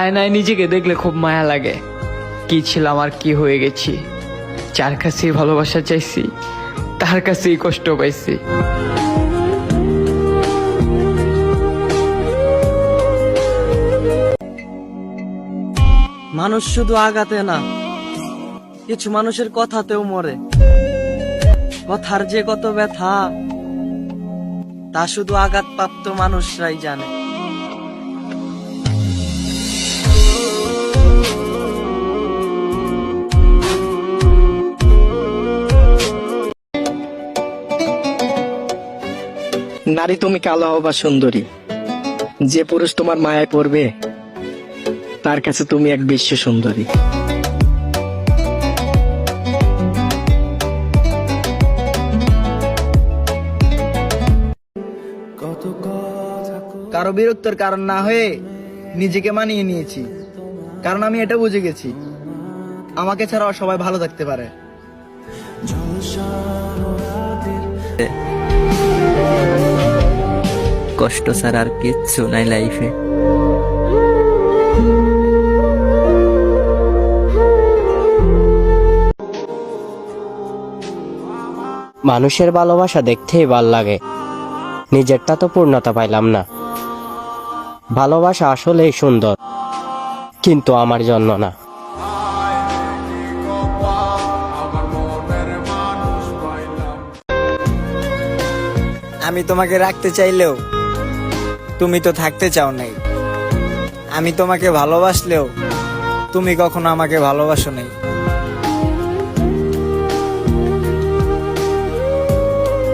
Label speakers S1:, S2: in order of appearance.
S1: আয়নায় নিজেকে দেখলে খুব মায়া লাগে। কি ছিলাম আর কি হয়ে গেছি। যার কাছেই ভালোবাসা চাইছি তার কাছেই কষ্ট পাইছি।
S2: মানুষ শুধু আঘাতে না, কিছু মানুষের কথাতেও মরে। কথার যে কত ব্যথা তা শুধু আঘাতপ্রাপ্ত মানুষরাই জানে।
S3: নারী তুমি কালো বা সুন্দরী, যে পুরুষ তোমার মায়ায় পড়বে তার কাছে তুমি এক বিশ্ব সুন্দরী।
S4: কারো বিরক্তের কারণ না হয়ে নিজেকে মানিয়ে নিয়েছি, কারণ আমি এটা বুঝে গেছি আমাকে ছাড়াও সবাই ভালো থাকতে পারে।
S2: কষ্ট ছাড়া আর কিচ্ছু নাই লাইফে।
S5: মানুষের ভালোবাসা দেখতেই ভাল লাগে, নিজেরটা তো পূর্ণতা পাইলাম না। ভালোবাসা আসলেই সুন্দর, কিন্তু আমার জন্য না।
S2: আমি তোমাকে রাখতে চাইলেও তুমি তো থাকতে চাও নাই। আমি তোমাকে ভালোবাসলেও তুমি কখনো আমাকে ভালোবাসো নাই।